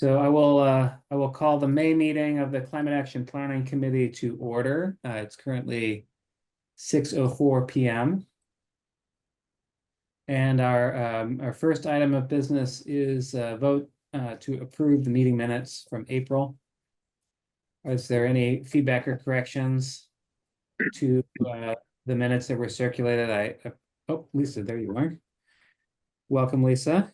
So I will call the May meeting of the Climate Action Planning Committee to order. It's currently 6:04 p.m. And our first item of business is vote to approve the meeting minutes from April. Is there any feedback or corrections to the minutes that were circulated? Oh, Lisa, there you are. Welcome, Lisa.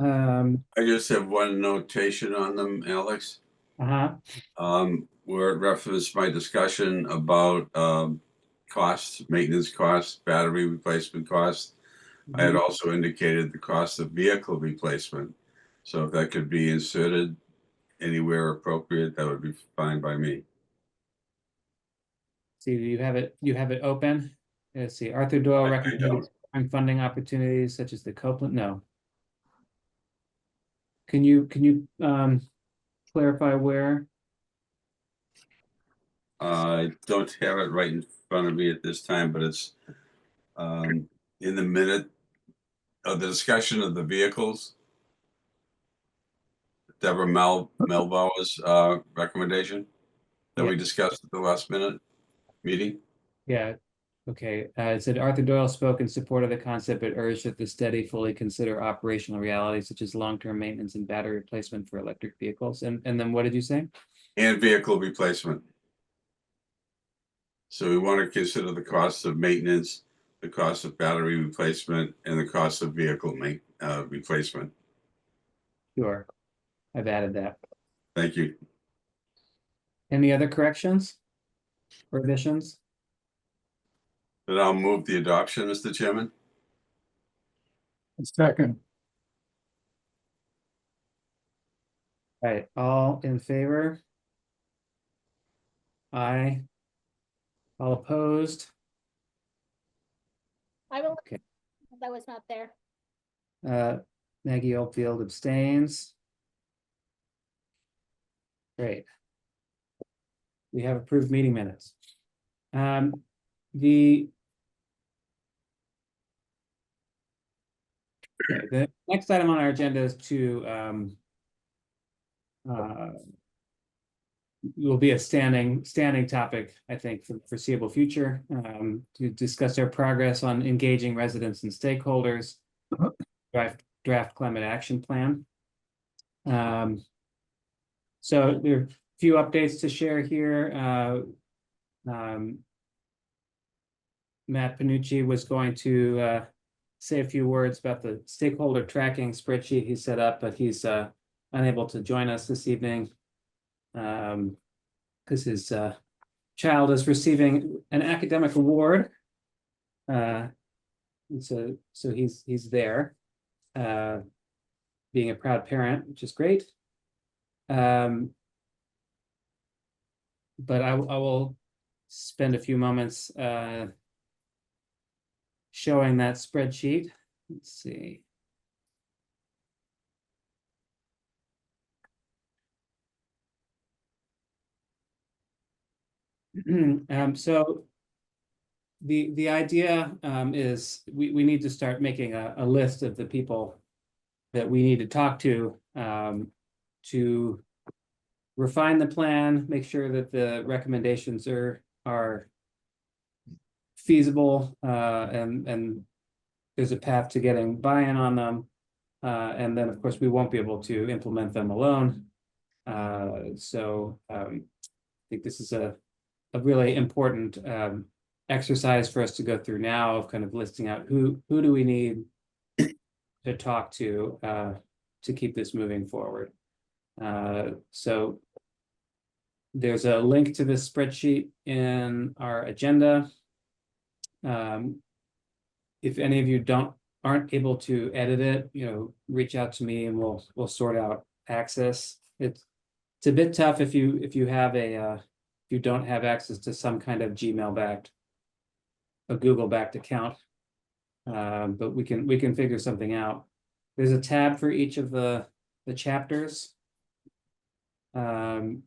I just have one notation on them, Alex. Where it referenced my discussion about costs, maintenance costs, battery replacement costs. I had also indicated the cost of vehicle replacement. So if that could be inserted anywhere appropriate, that would be fine by me. See, you have it open. Let's see, Arthur Doyle recommended funding opportunities such as the Copeland. No. Can you clarify where? I don't have it right in front of me at this time, but it's in the minute of the discussion of the vehicles. Deborah Melbauer's recommendation that we discussed at the last minute meeting. Yeah. Okay. It said Arthur Doyle spoke in support of the concept, but urged that the study fully consider operational realities such as long-term maintenance and battery replacement for electric vehicles. And then what did you say? And vehicle replacement. So we want to consider the cost of maintenance, the cost of battery replacement, and the cost of vehicle replacement. Sure. I've added that. Thank you. Any other corrections or additions? Then I'll move the adoption, Mr. Chairman. Second. All right, all in favor? Aye. All opposed? I will. Okay. That was not there. Maggie Oldfield abstains. Great. We have approved meeting minutes. The next item on our agenda is to will be a standing topic, I think, for the foreseeable future, to discuss our progress on engaging residents and stakeholders, draft climate action plan. So there are a few updates to share here. Matt Panucci was going to say a few words about the stakeholder tracking spreadsheet he set up, but he's unable to join us this evening because his child is receiving an academic award. So he's there, being a proud parent, which is great. But I will spend a few moments showing that spreadsheet. Let's see. So the idea is we need to start making a list of the people that we need to talk to refine the plan, make sure that the recommendations are feasible, and there's a path to getting buy-in on them. And then, of course, we won't be able to implement them alone. So I think this is a really important exercise for us to go through now, of kind of listing out who do we need to talk to keep this moving forward. So there's a link to this spreadsheet in our agenda. If any of you aren't able to edit it, reach out to me and we'll sort out access. It's a bit tough if you don't have access to some kind of a Google backed account, but we can figure something out. There's a tab for each of the chapters, and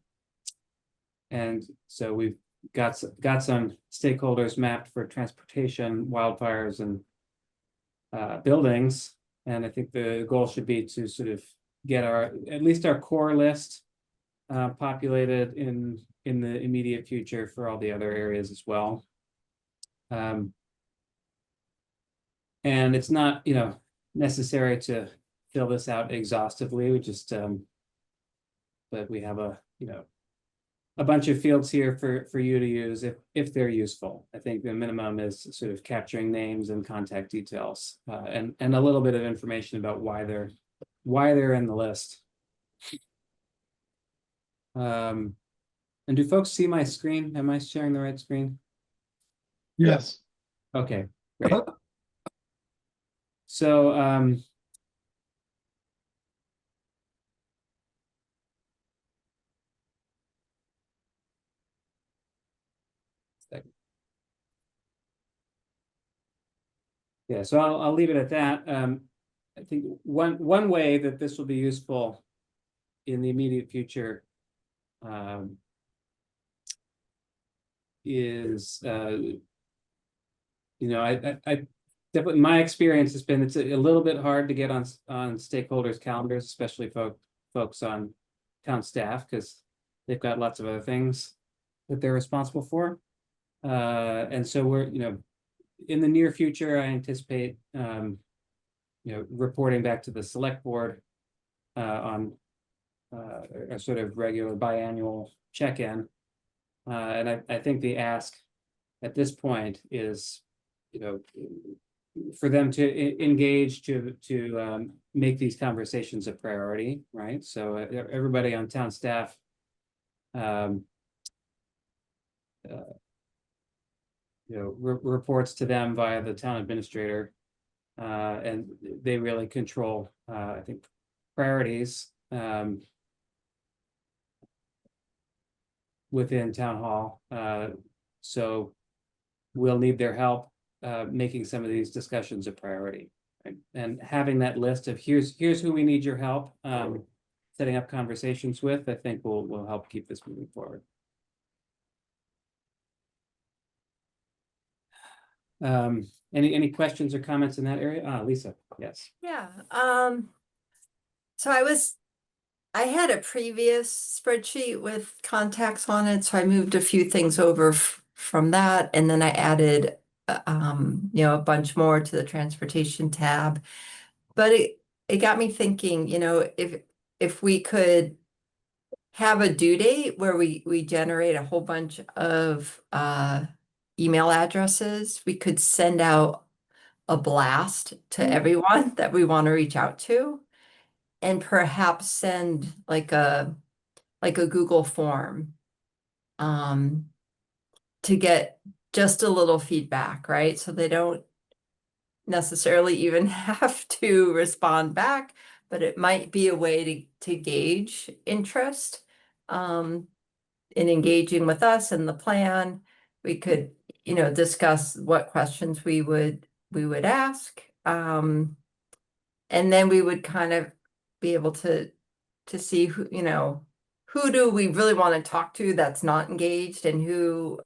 so we've got some stakeholders mapped for transportation, wildfires, and buildings. And I think the goal should be to sort of get at least our core list populated in the immediate future for all the other areas as well. And it's not, necessary to fill this out exhaustively. We just, but we have a bunch of fields here for you to use if they're useful. I think the minimum is sort of capturing names and contact details, and a little bit of information about why they're in the list. And do folks see my screen? Am I sharing the right screen? Yes. Okay, great. So yeah, so I'll leave it at that. I think one way that this will be useful in the immediate future is I definitely, my experience has been it's a little bit hard to get on stakeholders' calendars, especially folks on town staff, because they've got lots of other things that they're responsible for. And so we're, in the near future, I anticipate reporting back to the select board on a sort of regular biannual check-in. And I think the ask at this point is, for them to engage to make these conversations a priority, right? So everybody on town staff reports to them via the town administrator, and they really control, I think, priorities within town hall. So we'll need their help making some of these discussions a priority, right? And having that list of here's who we need your help setting up conversations with, I think will help keep this moving forward. Any questions or comments in that area? Lisa, yes. Yeah. So I had a previous spreadsheet with contacts on it, so I moved a few things over from that, and then I added a bunch more to the transportation tab. But it got me thinking, if we could have a due date where we generate a whole bunch of email addresses, we could send out a blast to everyone that we want to reach out to, and perhaps send like a Google form to get just a little feedback, right? So they don't necessarily even have to respond back, but it might be a way to gauge interest in engaging with us and the plan. We could, discuss what questions we would ask. And then we would kind of be able to see who do we really want to talk to that's not engaged, and who's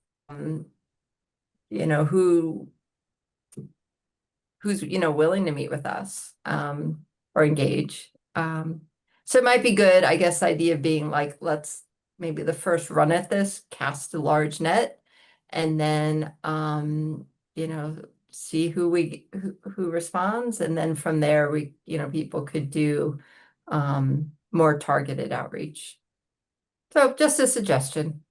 willing to meet with us or engage. So it might be good, I guess, the idea of being like, let's maybe the first run at this, cast a large net, and then see who responds, and then from there we people could do more targeted outreach. So just a suggestion.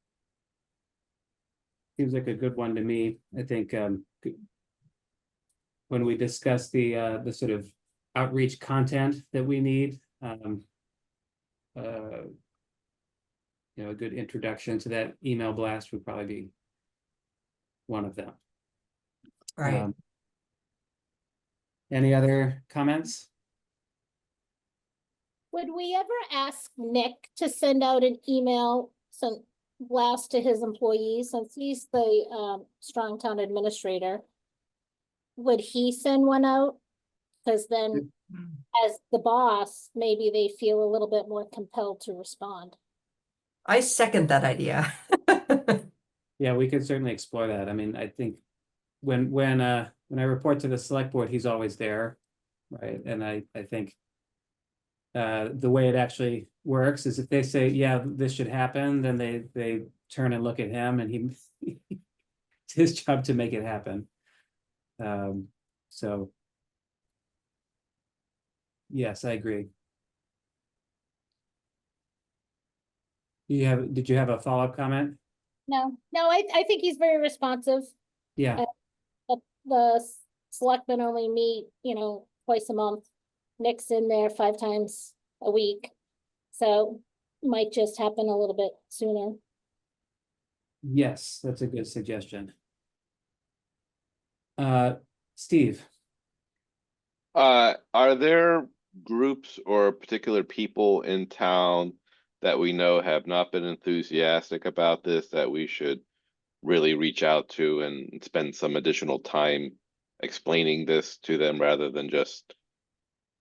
Seems like a good one to me. I think when we discuss the sort of outreach content that we need, a good introduction to that email blast would probably be one of them. Right. Any other comments? Would we ever ask Nick to send out an email, some blast to his employees, since he's the strong town administrator? Would he send one out? Because then as the boss, maybe they feel a little bit more compelled to respond. I second that idea. Yeah, we could certainly explore that. I mean, I think when I report to the select board, he's always there. right? And I think the way it actually works is if they say, yeah, this should happen, then they turn and look at him, and he it's his job to make it happen. So yes, I agree. Did you have a follow-up comment? No, I think he's very responsive. Yeah, The selectmen only meet, twice a month. Nick's in there 5 times a week. So might just happen a little bit sooner. yes, that's a good suggestion. Steve, Are there groups or particular people in town that we know have not been enthusiastic about this that we should really reach out to and spend some additional time explaining this to them rather than just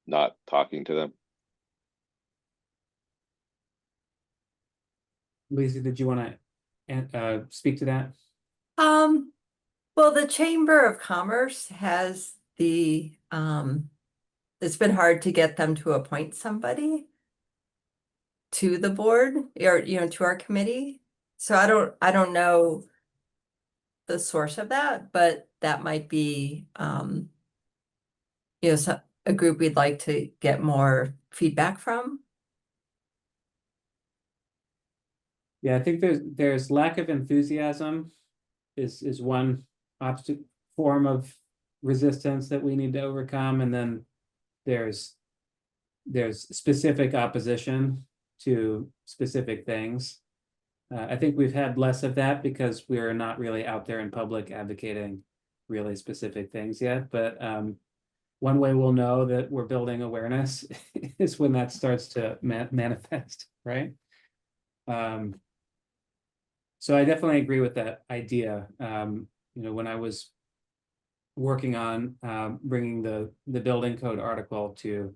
not talking to them? Lisa, did you want to speak to that? Well, the Chamber of Commerce has it's been hard to get them to appoint somebody to the board or, to our committee. So I don't know the source of that, but that might be, a group we'd like to get more feedback from. Yeah, I think there's lack of enthusiasm is one obstacle form of resistance that we need to overcome, and then there's specific opposition to specific things. I think we've had less of that because we're not really out there in public advocating really specific things yet. But one way we'll know that we're building awareness is when that starts to manifest, right? So I definitely agree with that idea. When I was working on bringing the building code article to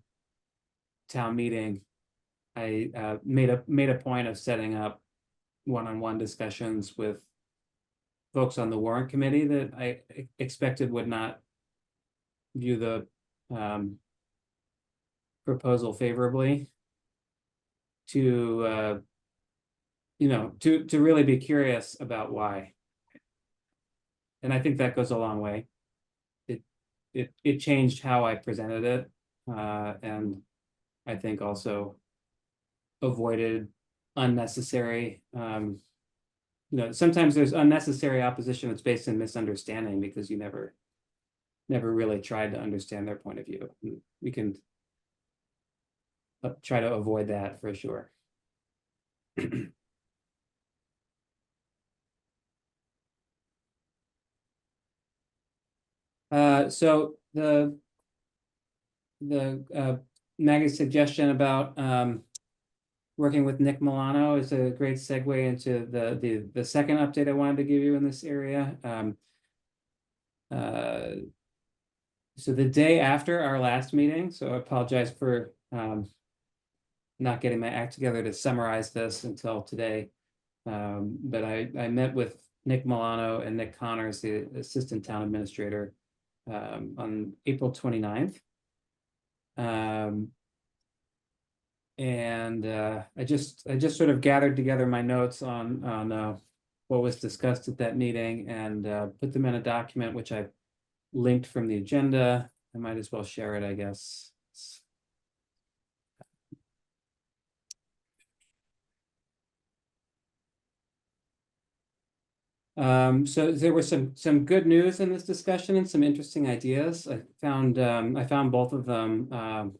town meeting, I made a point of setting up one-on-one discussions with folks on the warrant committee that I expected would not view the proposal favorably, to really be curious about why. And I think that goes a long way. It changed how I presented it, and I think also avoided unnecessary, sometimes there's unnecessary opposition that's based in misunderstanding because you never really tried to understand their point of view. We can try to avoid that for sure. So the Maggie's suggestion about working with Nick Milano is a great segue into the second update I wanted to give you in this area. So the day after our last meeting, so I apologize for not getting my act together to summarize this until today. But I met with Nick Milano and Nick Connors, the assistant town administrator, on April 29th. And I just sort of gathered together my notes on what was discussed at that meeting and put them in a document which I linked from the agenda. I might as well share it, I guess. So there was some good news in this discussion and some interesting ideas. I found both of them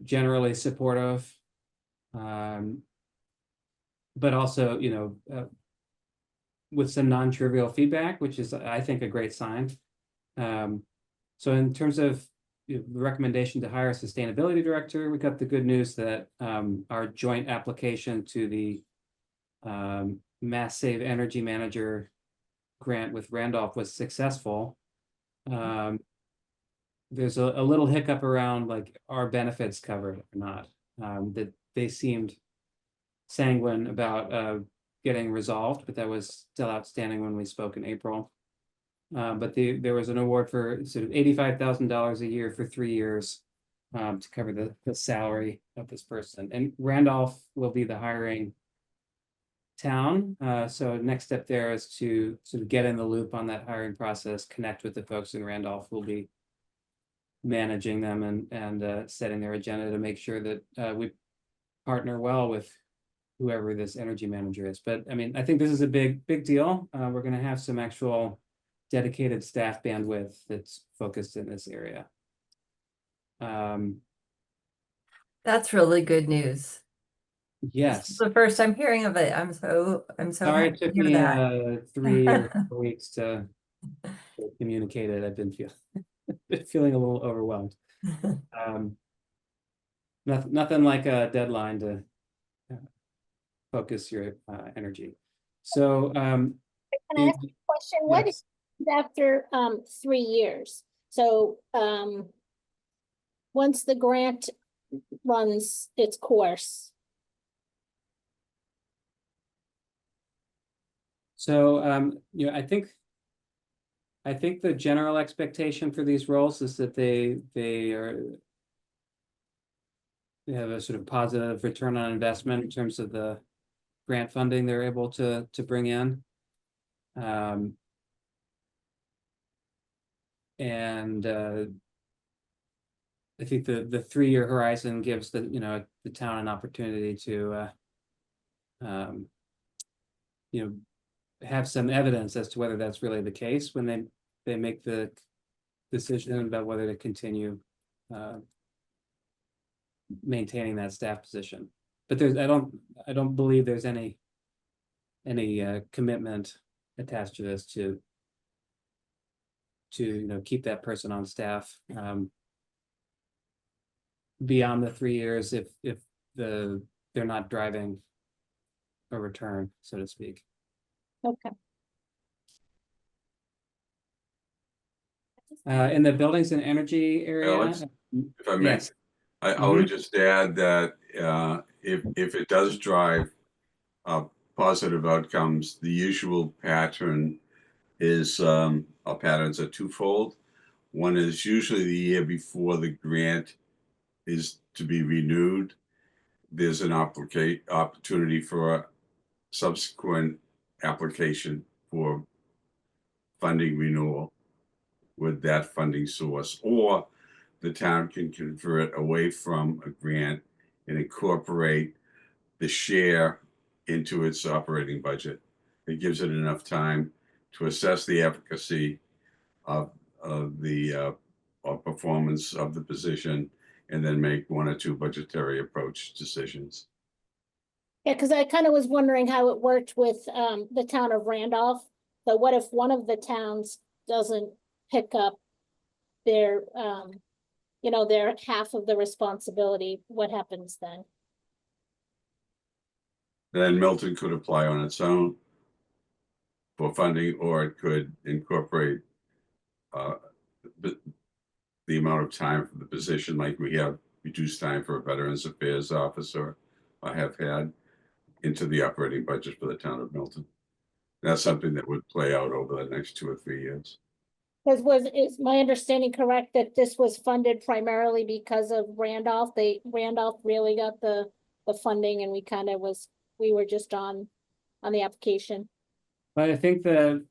generally supportive, but also with some non-trivial feedback, which is I think a great sign. So in terms of the recommendation to hire a sustainability director, we got the good news that our joint application to the Mass Save Energy Manager grant with Randolph was successful. There's a little hiccup around like are benefits covered or not. That they seemed sanguine about getting resolved, but that was still outstanding when we spoke in April. But there was an award for sort of $85,000 a year for 3 years to cover the salary of this person. And Randolph will be the hiring town. So next step there is to sort of get in the loop on that hiring process, connect with the folks in Randolph who'll be managing them and setting their agenda to make sure that we partner well with whoever this energy manager is. But I mean, I think this is a big deal. We're going to have some actual dedicated staff bandwidth that's focused in this area. That's really good news. This is Yes. the first I'm hearing of it. I'm so Sorry, happy it to took hear me that. 3 or 4 weeks to communicate it. I've been feeling a little overwhelmed. Nothing like a deadline to focus your energy. So Can I ask a question? What yes. is after 3 years? So once the grant runs its course, So you know, I think the general expectation for these roles is that they have a sort of positive return on investment in terms of the grant funding they're able to bring in. And I think the 3-year horizon gives the town an opportunity to have some evidence as to whether that's really the case when they make the decision about whether to continue maintaining that staff position. But I don't believe there's any commitment attached to this to keep that person on staff beyond the 3 years if they're not driving a return, so to speak. okay. In the buildings and energy area. Alex, if I may, Yes. I would just add that if it does drive positive outcomes, the usual pattern is our patterns are twofold. One is usually the year before the grant is to be renewed. There's an opportunity for a subsequent application for funding renewal with that funding source, or the town can convert away from a grant and incorporate the share into its operating budget. It gives it enough time to assess the efficacy of the performance of the position and then make 1 or 2 budgetary approach decisions. Yeah, because I kind of was wondering how it worked with the town of Randolph. So what if one of the towns doesn't pick up their their half of the responsibility? What happens then? Then Milton could apply on its own for funding, or it could incorporate the amount of time for the position, like we have reduced time for a Veterans Affairs officer, I have had, into the operating budget for the town of Milton. That's something that would play out over the next 2 or 3 years. Because is my understanding correct that this was funded primarily because of Randolph? Randolph really got the funding, and we were just on the application. But I think the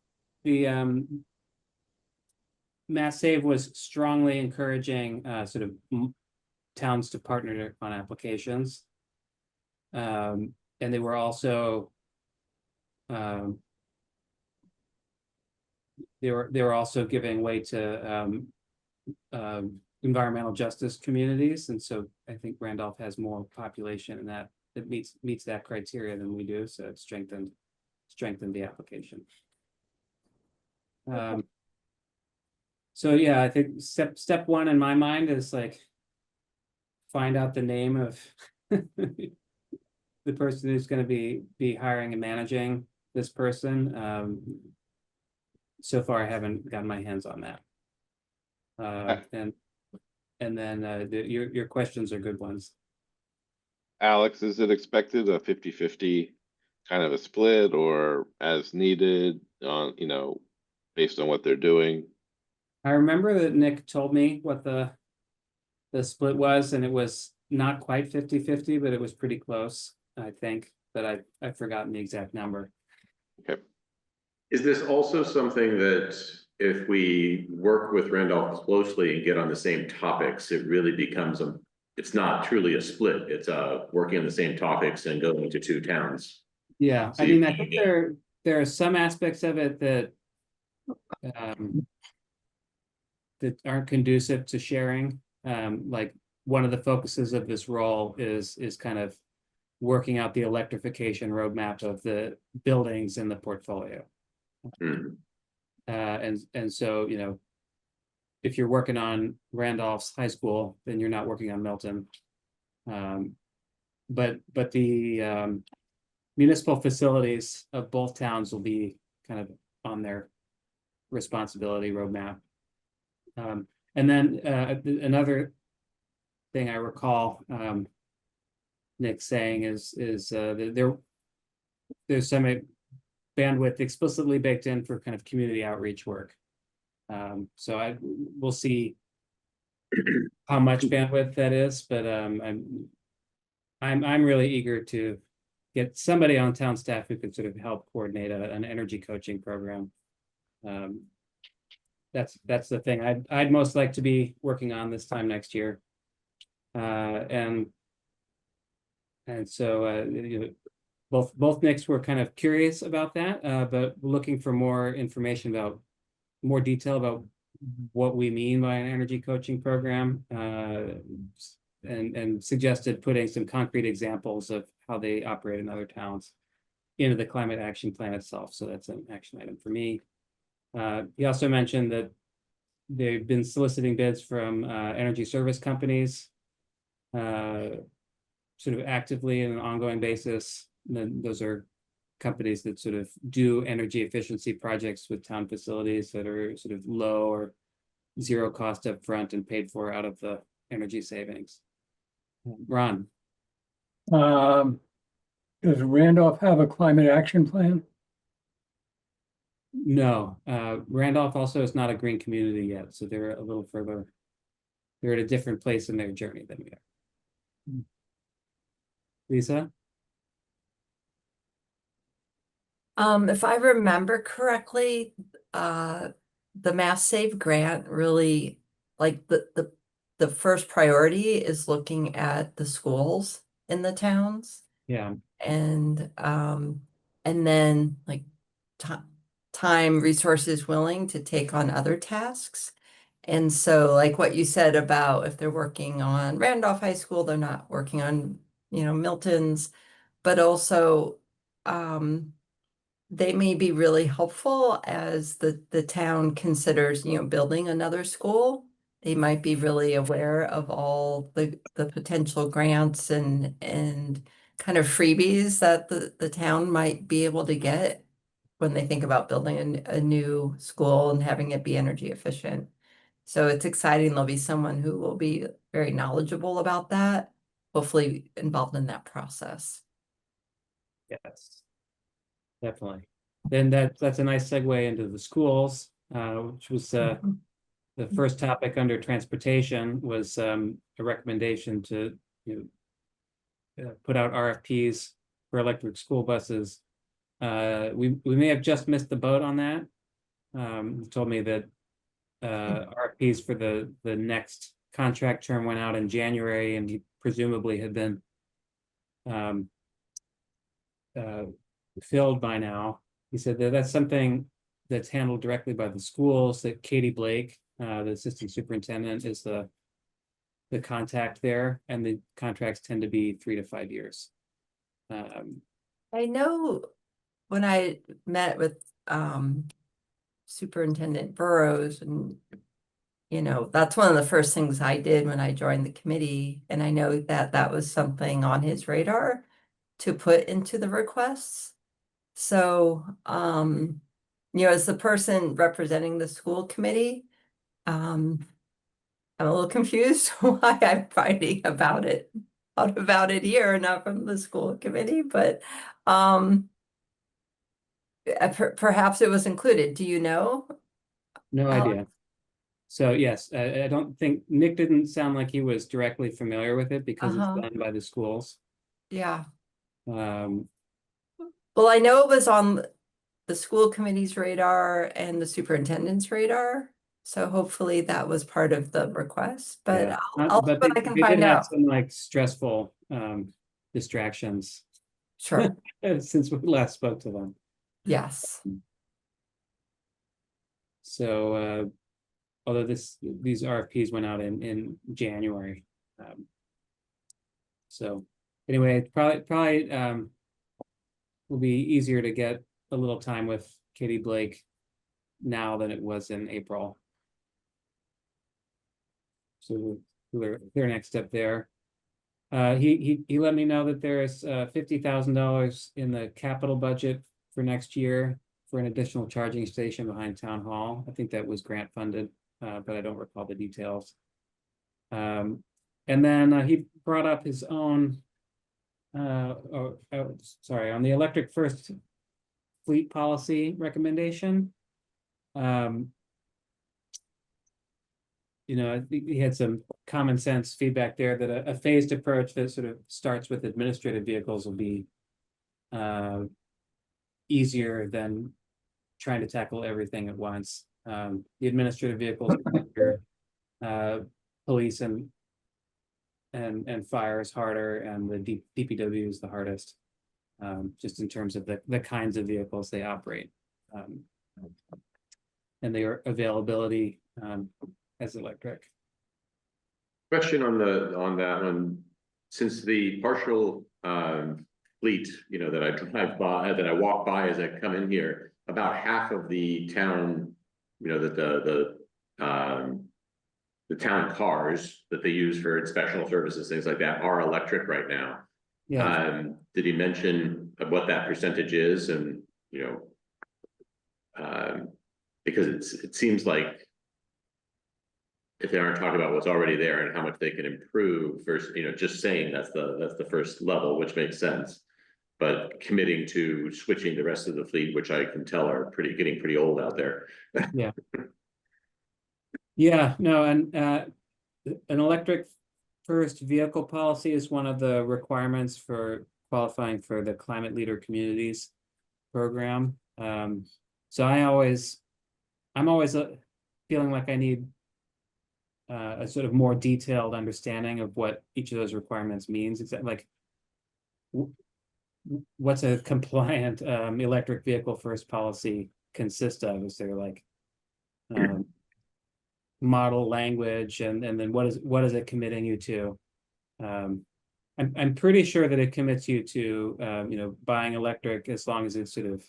Mass Save was strongly encouraging sort of towns to partner on applications. And they were also they were also giving way to environmental justice communities, and so I think Randolph has more population in that meets that criteria than we do, so it strengthened the application. So yeah, I think step 1 in my mind is like find out the name of the person who's going to be hiring and managing this person. So far, I haven't gotten my hands on that. And then your questions are good ones. Alex, is it expected a 50-50 kind of a split, or as needed on, based on what they're doing? I remember that Nick told me what the split was, and it was not quite 50-50, but it was pretty close, I think, but I've forgotten the exact number. Okay, Is this also something that if we work with Randolph closely and get on the same topics, it really becomes it's not truly a split, it's working on the same topics and going to two towns? Yeah, So I you mean, I can think get- there are some aspects of it that that aren't conducive to sharing. Like one of the focuses of this role is kind of working out the electrification roadmap of the buildings in the portfolio. Hmm. And so, you know, if you're working on Randolph's high school, then you're not working on Milton. But the municipal facilities of both towns will be kind of on their responsibility roadmap. And then another thing I recall Nick saying is that there's some bandwidth explicitly baked in for kind of community outreach work. So we'll see how much bandwidth that is, but I'm really eager to get somebody on town staff who could sort of help coordinate an energy coaching program. That's the thing I'd most like to be working on this time next year. And so you know, both Nicks were kind of curious about that, but looking for more information about more detail about what we mean by an energy coaching program, and suggested putting some concrete examples of how they operate in other towns into the climate action plan itself. So that's an action item for me. He also mentioned that they've been soliciting bids from energy service companies, sort of actively on an ongoing basis. And then those are companies that sort of do energy efficiency projects with town facilities that are sort of low or zero cost up front and paid for out of the energy savings. Ron? Does Randolph have a climate action plan? No, Randolph also is not a green community yet, so they're a little further. They're at a different place in their journey than we are. Lisa? If I remember correctly, the Mass Save grant really, like the first priority is looking at the schools in the towns. Yeah, And then like time, resources willing to take on other tasks. And so like what you said about if they're working on Randolph High School, they're not working on, you know, Milton's, but also they may be really helpful as the town considers, you know, building another school. They might be really aware of all the potential grants and kind of freebies that the town might be able to get when they think about building a new school and having it be energy efficient. So it's exciting. There'll be someone who will be very knowledgeable about that, hopefully involved in that process. yes, definitely. Then that's a nice segue into the schools, which was the first topic under transportation was a recommendation to, you know, put out RFPs for electric school buses. We may have just missed the boat on that. He told me that RFPs for the next contract term went out in January, and he presumably had been filled by now. He said that that's something that's handled directly by the schools, that Katie Blake, the assistant superintendent, is the contact there, and the contracts tend to be 3 to 5 years. I know when I met with Superintendent Burrows, and you know, that's one of the first things I did when I joined the committee, and I know that that was something on his radar to put into the requests. So, you know, as the person representing the school committee, I'm a little confused why I'm fighting about it here, not from the school committee, but perhaps it was included. Do you know? No Alex? idea. So yes, I don't think, Nick didn't sound like he was directly familiar with it because it's Uh-huh. done by the schools. Yeah. Um, Well, I know it was on the school committee's radar and the superintendent's radar. So hopefully that was part of the request, but yeah, I'll see but what I can they find did have out. some like stressful distractions Sure. since we last spoke to them. Yes. So although these RFPs went out in January. So anyway, it probably will be easier to get a little time with Katie Blake now than it was in April. So their next step there. He let me know that there's $50,000 in the capital budget for next year for an additional charging station behind Town Hall. I think that was grant funded, but I don't recall the details. And then he brought up his own, sorry, on the electric first fleet policy recommendation. You know, I think he had some common sense feedback there that a phased approach that sort of starts with administrative vehicles will be easier than trying to tackle everything at once. The administrative vehicles, police and fire is harder, and the DPW is the hardest, just in terms of the kinds of vehicles they operate, and their availability as electric. Question on that one, since the partial fleet, that I drive by, that I walk by as I come in here, about half of the town, that the town cars that they use for inspectional services, things like that, are electric right now. Yeah, Did he mention what that percentage is? And because it seems like if they aren't talking about what's already there and how much they can improve first, just saying that's the first level, which makes sense. But committing to switching the rest of the fleet, which I can tell are getting pretty old out there. yeah, no, and an electric first vehicle policy is one of the requirements for qualifying for the Climate Leader Communities program. So I'm always feeling like I need a sort of more detailed understanding of what each of those requirements means. It's like, what's a compliant electric vehicle first policy consist of? Is there like model language, and then what is it committing you to? I'm pretty sure that it commits you to buying electric as long as it's sort of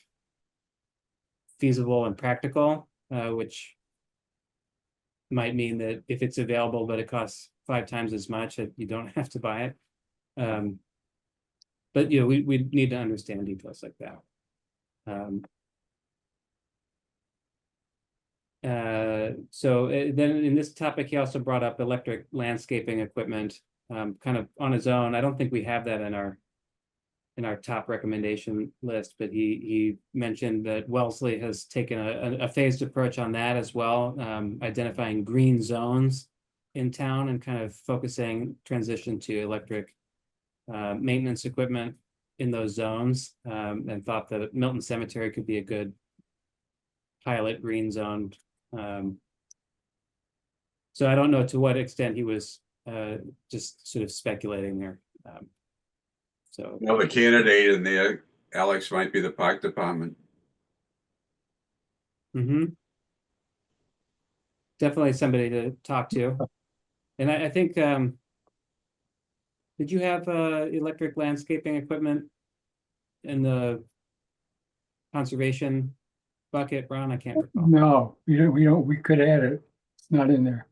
feasible and practical, which might mean that if it's available but it costs 5 times as much, you don't have to buy it. But we need to understand details like that. So then in this topic, he also brought up electric landscaping equipment, kind of on his own. I don't think we have that in our top recommendation list, but he mentioned that Wellesley has taken a phased approach on that as well, identifying green zones in town and kind of focusing transition to electric maintenance equipment in those zones, and thought that Milton Cemetery could be a good pilot green zone. So I don't know to what extent he was just sort of speculating there. So The candidate in there, Alex, might be the park department. definitely somebody to talk to. And I think, did you have electric landscaping equipment in the conservation bucket, Ron? I can't recall. No, we could add it. It's not in there.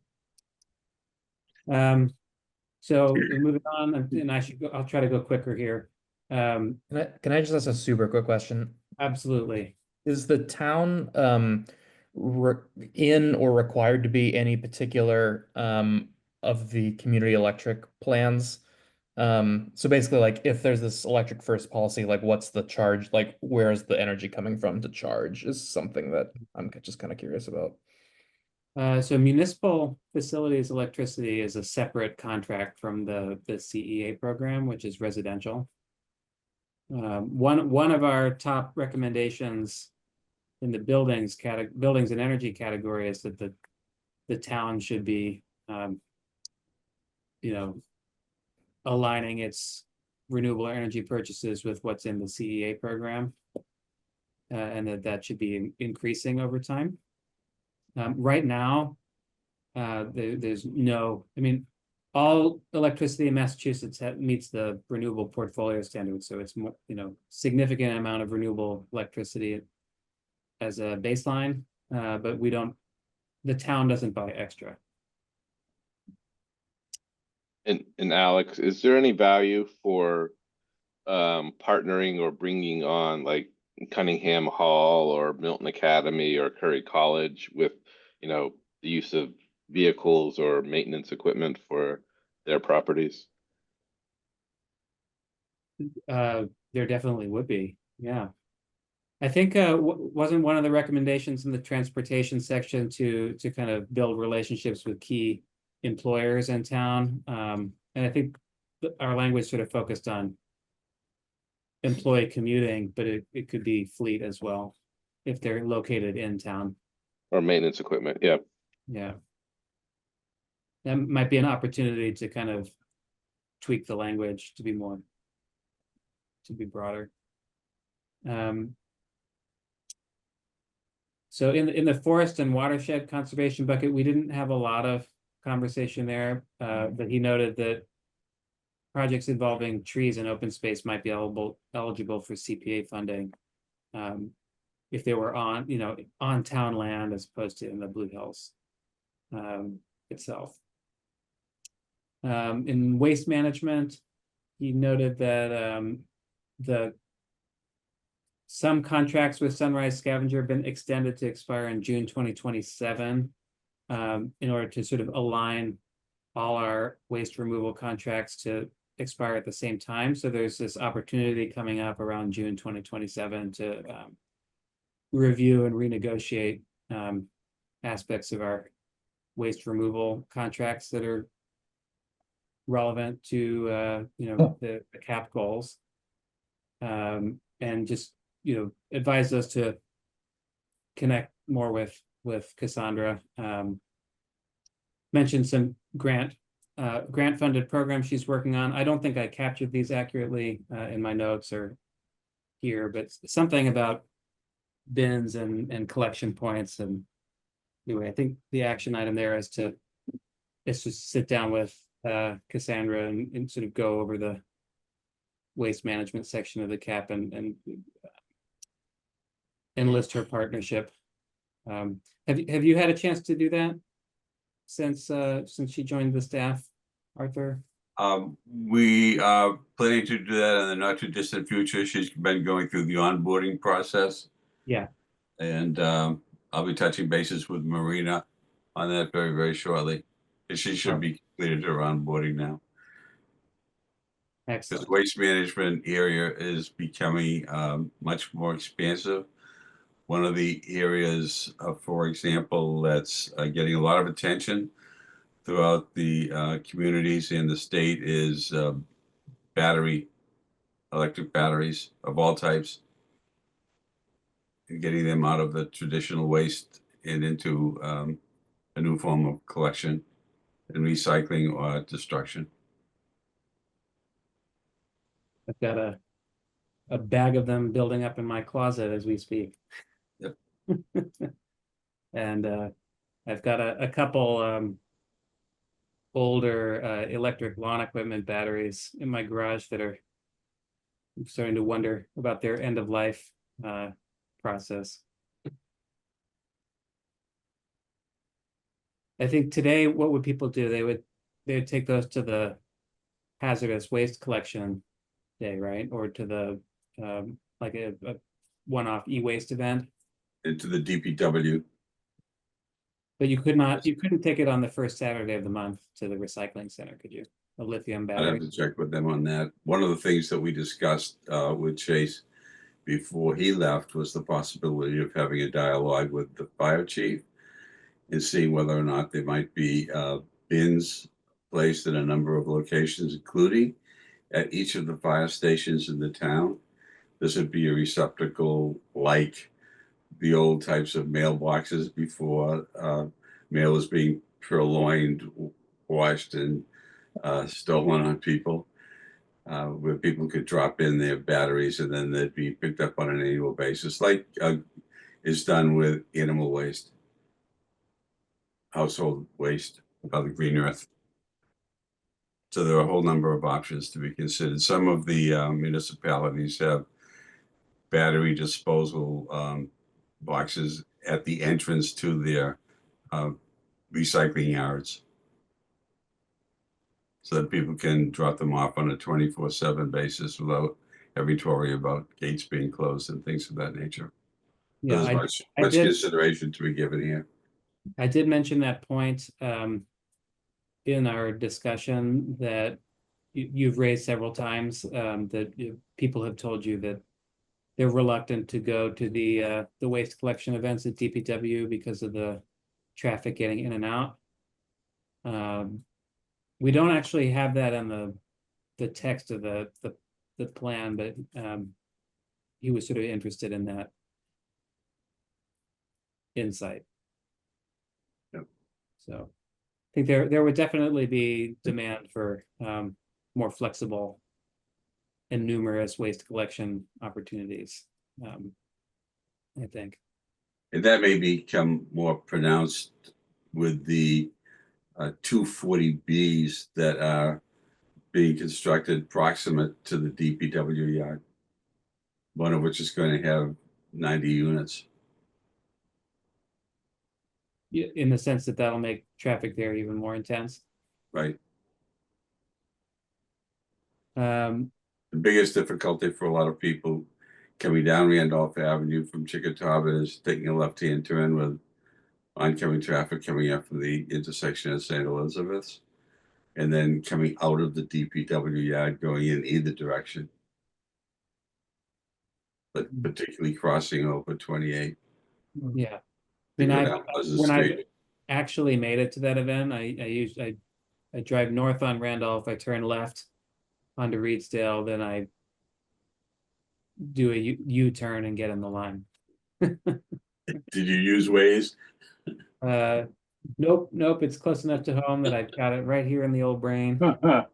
So moving on, and I'll try to go quicker here. Can I just ask a super quick question? Absolutely. Is the town in or required to be any particular of the community electric plans? So basically, like, if there's this electric first policy, like, what's the charge? Like, where's the energy coming from to charge is something that I'm just kind of curious about. So municipal facilities electricity is a separate contract from the CEA program, which is residential. One of our top recommendations in the buildings and energy category is that the town should be, aligning its renewable energy purchases with what's in the CEA program, and that should be increasing over time. Right now, there's no, all electricity in Massachusetts meets the renewable portfolio standard, so it's more, significant amount of renewable electricity as a baseline, but the town doesn't buy extra. And Alex, is there any value for partnering or bringing on like Cunningham Hall or Milton Academy or Curry College with, the use of vehicles or maintenance equipment for their properties? There definitely would be, yeah. I think wasn't one of the recommendations in the transportation section to kind of build relationships with key employers in town, and I think our language sort of focused on employee commuting, but it could be fleet as well if they're located in town. Or maintenance equipment, yeah. Yeah. That might be an opportunity to kind of tweak the language to be broader. So in the forest and watershed conservation bucket, we didn't have a lot of conversation there, but he noted that projects involving trees and open space might be eligible for CPA funding, if they were on town land as opposed to in the Blue Hills itself. In waste management, he noted that some contracts with Sunrise Scavenger have been extended to expire in June 2027, in order to sort of align all our waste removal contracts to expire at the same time. So there's this opportunity coming up around June 2027 to review and renegotiate aspects of our waste removal contracts that are relevant to the cap goals, and just advise us to connect more with Cassandra. Mentioned some grant funded programs she's working on. I don't think I captured these accurately in my notes or here, but something about bins and collection points. And anyway, I think the action item there is to sit down with Cassandra and sort of go over the waste management section of the cap and enlist her partnership. Have you had a chance to do that since she joined the staff, Arthur? We are planning to do that in the not too distant future. She's been going through the onboarding process. Yeah. And I'll be touching bases with Marina on that very, very shortly. And she should be completed her onboarding now. Excellent. This waste management area is becoming much more expansive. One of the areas, for example, that's getting a lot of attention throughout the communities in the state is electric batteries of all types, and getting them out of the traditional waste and into a new form of collection and recycling or destruction. I've got a bag of them building up in my closet as we speak. Yep. And I've got a couple older electric lawn equipment batteries in my garage that are, I'm starting to wonder about their end of life process. I think today, what would people do? They would take those to the hazardous waste collection day, right? Or to the like a one-off e-waste event. Into the DPW. But you couldn't take it on the first Saturday of the month to the recycling center, could you? A lithium I'd have battery. to check with them on that. One of the things that we discussed with Chase before he left was the possibility of having a dialogue with the fire chief and seeing whether or not there might be bins placed in a number of locations, including at each of the fire stations in the town. This would be a receptacle like the old types of mailboxes before mail was being purloined, washed, and stolen on people, where people could drop in their batteries and then they'd be picked up on an annual basis, like is done with animal waste, household waste by the Green Earth. So there are a whole number of options to be considered. Some of the municipalities have battery disposal boxes at the entrance to their recycling yards, so that people can drop them off on a 24/7 basis without having to worry about gates being closed and things of that nature. So Yeah, there's I much did, consideration to be given here. I did mention that point in our discussion that you've raised several times, that people have told you that they're reluctant to go to the waste collection events at DPW because of the traffic getting in and out. We don't actually have that on the text of the plan, but he was sort of interested in that insight. Yep. So I think there would definitely be demand for more flexible and numerous waste collection opportunities. I think. And that may become more pronounced with the 240Bs that are being constructed proximate to the DPW yard, one of which is going to have 90 units. In the sense that that'll make traffic there even more intense. Right. Um, The biggest difficulty for a lot of people coming down Randolph Avenue from Chickatawba is taking a left-hand turn with oncoming traffic coming up from the intersection of St. Elizabeth's, and then coming out of the DPW yard going in either direction, but particularly crossing over 28 yeah. to mean, go I down Pleasant when I Street. actually made it to that event, I drive north on Randolph, I turn left onto Reedsdale, then I do a U-turn and get in the line. Did you use Waze? Nope, it's close enough to home that I've got it right here in the old brain. The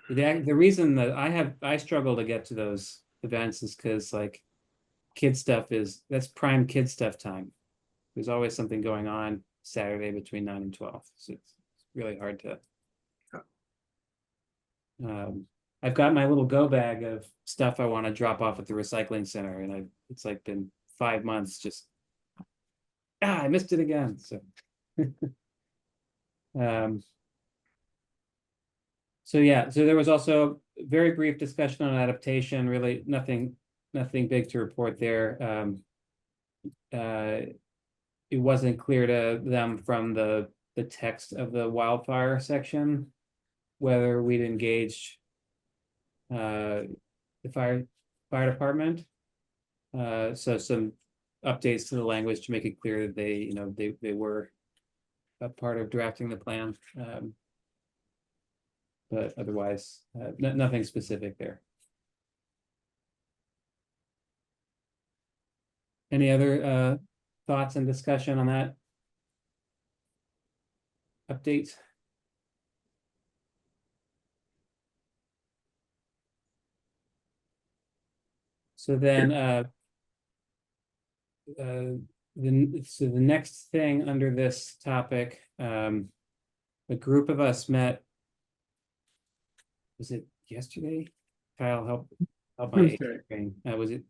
reason that I struggle to get to those events is because like kid stuff that's prime kid stuff time. There's always something going on Saturday between 9 and 12. So it's really hard to. I've got my little go bag of stuff I want to drop off at the recycling center, and it's like been 5 months just. I missed it again. So. So yeah, so there was also a very brief discussion on adaptation. Really, nothing big to report there. It wasn't clear to them from the text of the wildfire section whether we'd engaged the fire department. So some updates to the language to make it clear that they were a part of drafting the plan. But otherwise, nothing specific there. Any other thoughts and discussion on that update? So then, the next thing under this topic, a group of us met. Was it yesterday? Kyle, help my age Tuesday. brain.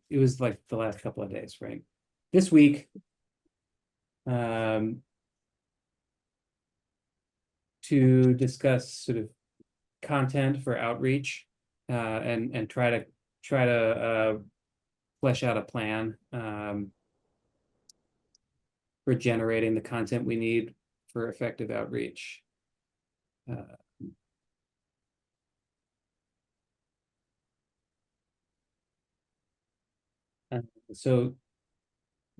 It was like the last couple of days, right? This week. To discuss sort of content for outreach, and try to flesh out a plan for generating the content we need for effective outreach. So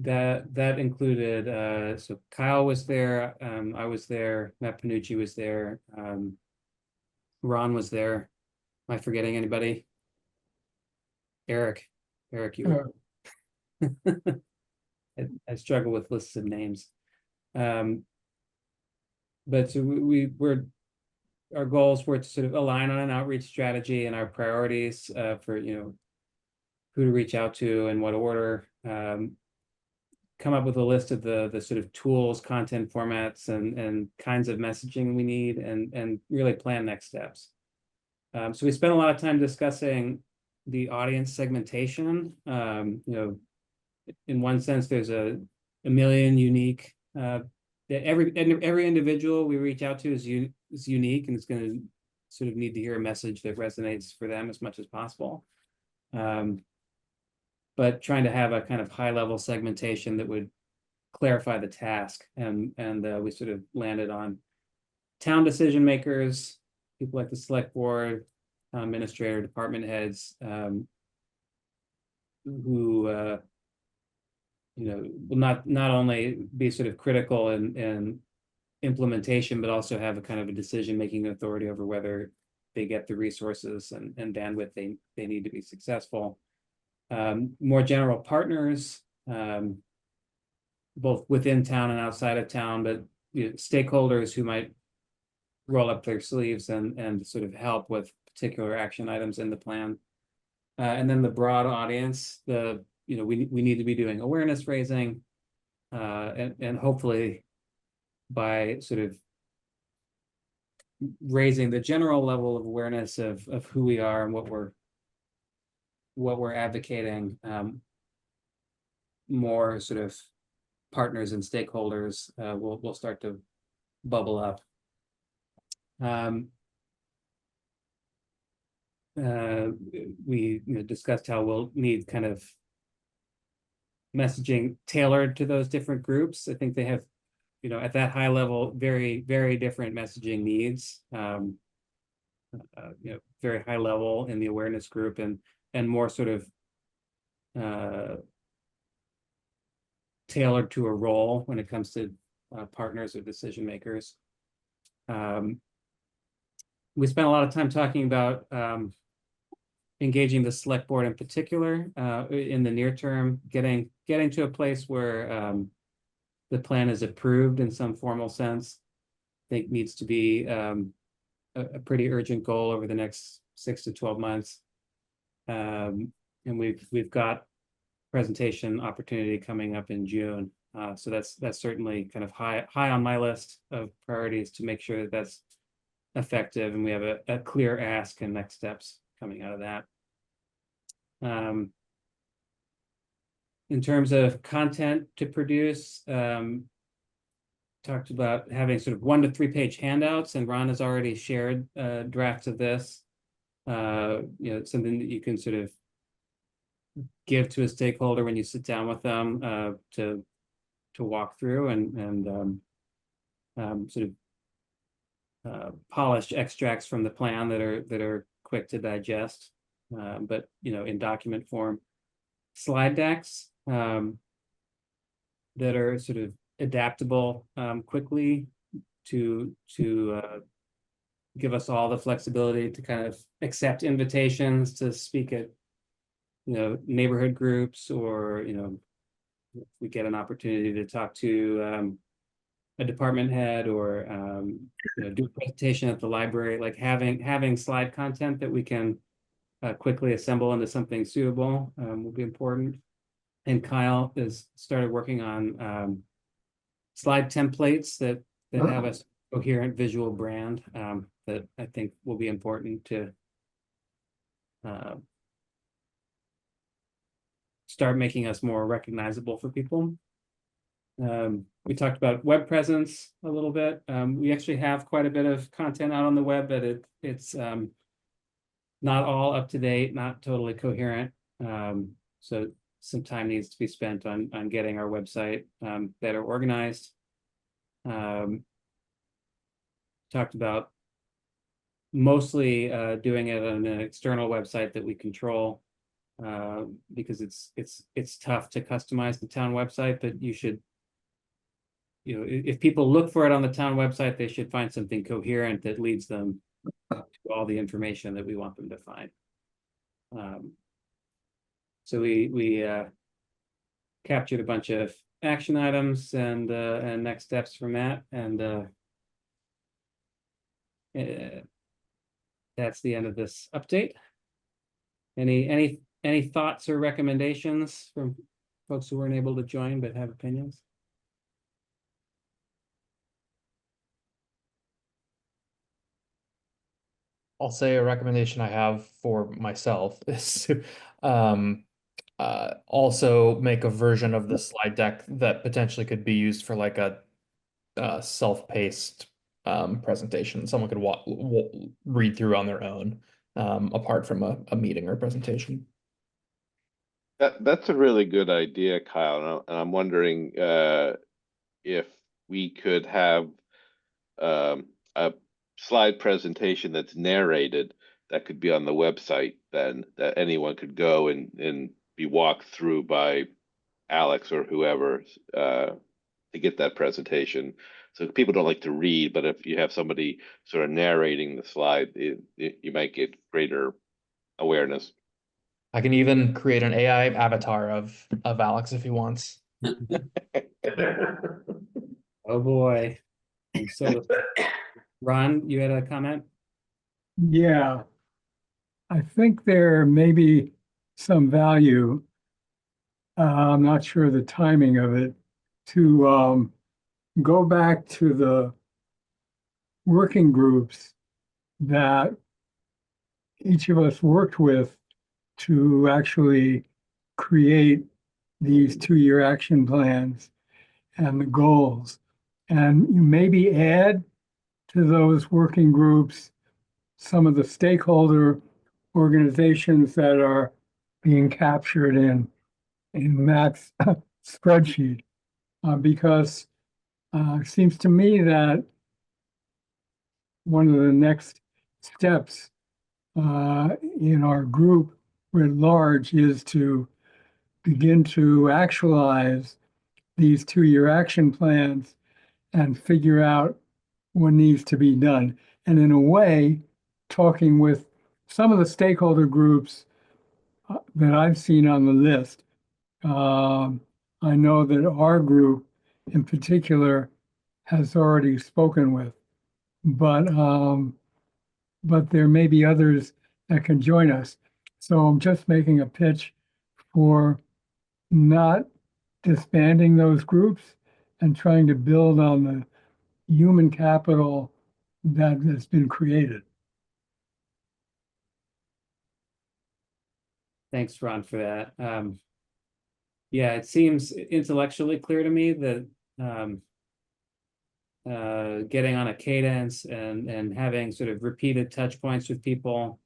that included, so Kyle was there, I was there, Matt Panucci was there, Ron was there. Am I forgetting anybody? Eric, you I struggle with lists of names. But so our goals were to sort of align on an outreach strategy and our priorities for, who to reach out to and what order. Come up with a list of the sort of tools, content formats, and kinds of messaging we need, and really plan next steps. So we spent a lot of time discussing the audience segmentation. In one sense, there's a million unique. Every individual we reach out to is unique, and it's going to sort of need to hear a message that resonates for them as much as possible. But trying to have a kind of high level segmentation that would clarify the task, and we sort of landed on town decision makers, people like the select board, town administrator, department heads, who will not only be sort of critical in implementation, but also have a kind of a decision-making authority over whether they get the resources and bandwidth they need to be successful. More general partners, both within town and outside of town, but stakeholders who might roll up their sleeves and sort of help with particular action items in the plan. And then the broad audience, we need to be doing awareness raising, and hopefully by sort of raising the general level of awareness of who we are and what we're advocating, more sort of partners and stakeholders will start to bubble up. We discussed how we'll need kind of messaging tailored to those different groups. I think they have, at that high level, very, very different messaging needs. Very high level in the awareness group, and more sort of tailored to a role when it comes to partners or decision makers. We spent a lot of time talking about engaging the select board in particular in the near term, getting to a place where the plan is approved in some formal sense. I think needs to be a pretty urgent goal over the next 6 to 12 months. And we've got presentation opportunity coming up in June. So that's certainly kind of high on my list of priorities to make sure that that's effective, and we have a clear ask and next steps coming out of that. In terms of content to produce, talked about having sort of 1 to 3 page handouts, and Ron has already shared drafts of this. Something that you can sort of give to a stakeholder when you sit down with them to walk through, and sort of polished extracts from the plan that are quick to digest, but in document form. Slide decks that are sort of adaptable quickly to give us all the flexibility to kind of accept invitations to speak at neighborhood groups, or if we get an opportunity to talk to a department head, or do a presentation at the library. Like having slide content that we can quickly assemble into something suitable will be important. And Kyle has started working on slide templates that have a coherent visual brand that I think will be important to start making us more recognizable for people. We talked about web presence a little bit. We actually have quite a bit of content out on the web, but it's not all up to date, not totally coherent. So some time needs to be spent on getting our website better organized. Talked about mostly doing it on an external website that we control. Because it's tough to customize the town website, but you should, if people look for it on the town website, they should find something coherent that leads them to all the information that we want them to find. So we captured a bunch of action items and next steps from that, and that's the end of this update. Any thoughts or recommendations from folks who weren't able to join but have opinions? I'll say a recommendation I have for myself is to also make a version of the slide deck that potentially could be used for like a self-paced presentation. Someone could read through on their own, apart from a meeting or presentation. That's a really good idea, Kyle, and I'm wondering if we could have a slide presentation that's narrated that could be on the website, then that anyone could go and be walked through by Alex or whoever to get that presentation. So people don't like to read, but if you have somebody sort of narrating the slide, you might get greater awareness. I can even create an AI avatar of Alex if he wants. Oh boy. So Ron, you had a comment? Yeah. I think there may be some value, I'm not sure the timing of it, to go back to the working groups that each of us worked with to actually create these 2-year action plans and the goals. And you maybe add to those working groups some of the stakeholder organizations that are being captured in Matt's spreadsheet. Because it seems to me that one of the next steps in our group writ large is to begin to actualize these 2-year action plans and figure out what needs to be done. And in a way, talking with some of the stakeholder groups that I've seen on the list, I know that our group in particular has already spoken with, but there may be others that can join us. So I'm just making a pitch for not disbanding those groups and trying to build on the human capital that has been created. Thanks, Ron, for that. Yeah, it seems intellectually clear to me that getting on a cadence and having sort of repeated touch points with people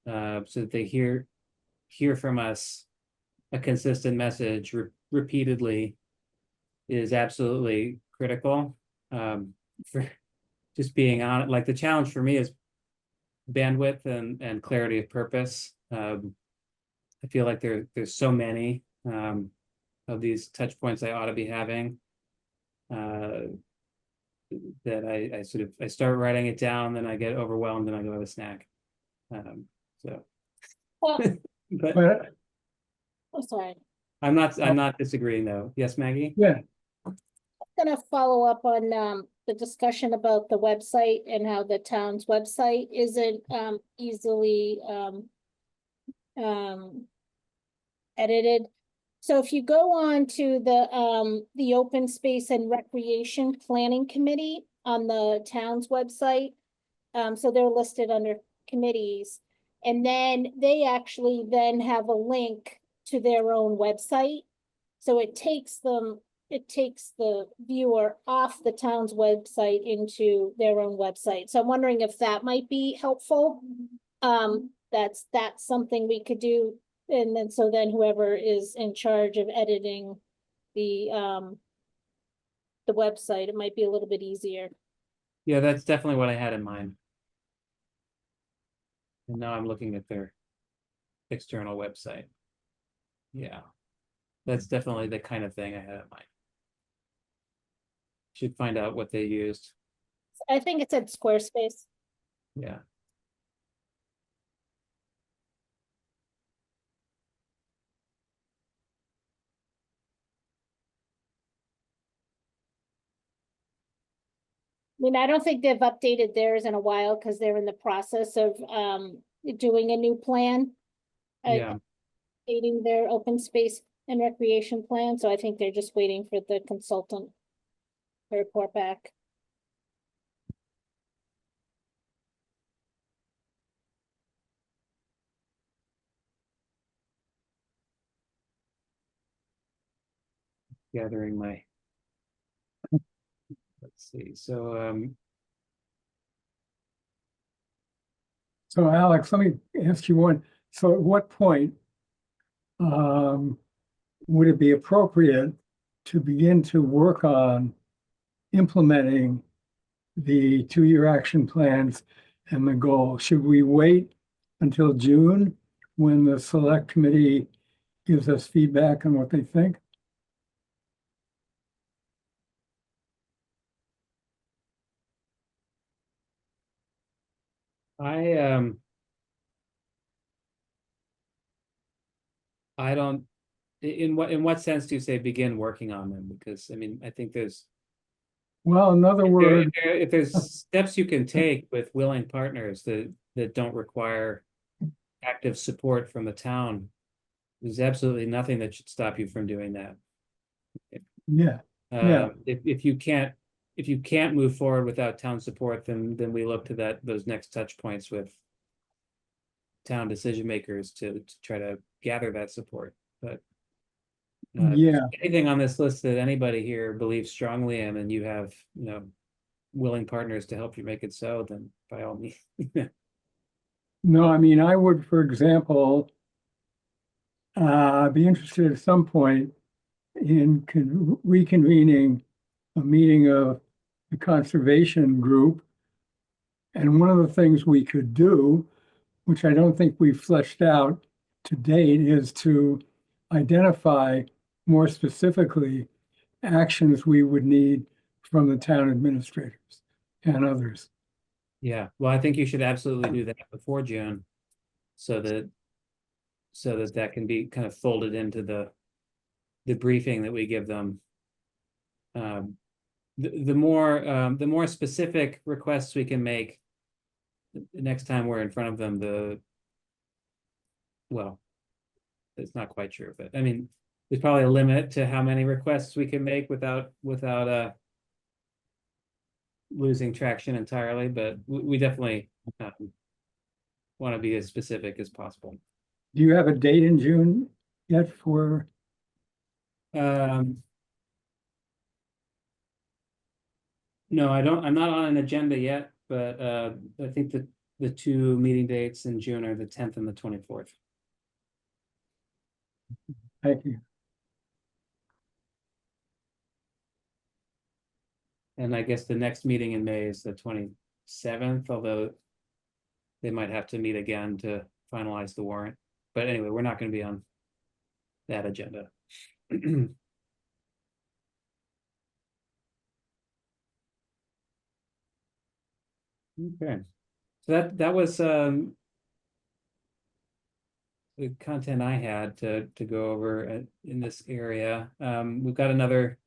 so that they hear from us a consistent message repeatedly is absolutely critical. For just being on it, like the challenge for me is bandwidth and clarity of purpose. I feel like there's so many of these touch points I ought to be having that I start writing it down, then I get overwhelmed and I go have a snack. Well, But I'm sorry. I'm not disagreeing though. Yes, Maggie? yeah, Gonna follow up on the discussion about the website and how the town's website isn't easily edited. So if you go on to the Open Space and Recreation Planning Committee on the town's website, so they're listed under committees, and then they actually then have a link to their own website. So it takes the viewer off the town's website into their own website. So I'm wondering if that might be helpful. That's something we could do. And then whoever is in charge of editing the website, it might be a little bit easier. Yeah, that's definitely what I had in mind. And now I'm looking at their external website. Yeah. That's definitely the kind of thing I had in mind. Should find out what they used. I think it said Squarespace. Yeah. I mean, I don't think they've updated theirs in a while because they're in the process of doing a new plan. Yeah. Updating their open space and recreation plan, so I think they're just waiting for the consultant to report back. Gathering my. Let's see. So Alex, let me ask you one. So at what point would it be appropriate to begin to work on implementing the 2-year action plans and the goal? Should we wait until June when the select committee gives us feedback on what they think? I don't, in what sense do you say begin working on them? Because I mean, I think there's, Well, in other words, if there's steps you can take with willing partners that don't require active support from the town, there's absolutely nothing that should stop you from doing that. yeah, Yeah. If you can't move forward without town support, then we look to those next touch points with town decision makers to try to gather that support. But yeah. anything on this list that anybody here believes strongly in, and you have, willing partners to help you make it so, then by all means. No, I mean, I would, for example, be interested at some point in reconvening a meeting of the conservation group. And one of the things we could do, which I don't think we've fleshed out to date, is to identify more specifically actions we would need from the town administrators and others. Yeah, well, I think you should absolutely do that before June, so that that can be kind of folded into the briefing that we give them. The more specific requests we can make the next time we're in front of them, well, it's not quite true, but I mean, there's probably a limit to how many requests we can make without losing traction entirely, but we definitely want to be as specific as possible. Do you have a date in June yet for? No, I don't. I'm not on an agenda yet, but I think that the 2 meeting dates in June are the 10th and the 24th. Thank you. And I guess the next meeting in May is the 27th, although they might have to meet again to finalize the warrant. But anyway, we're not going to be on that agenda. Okay, so that was the content I had to go over in this area. We've got another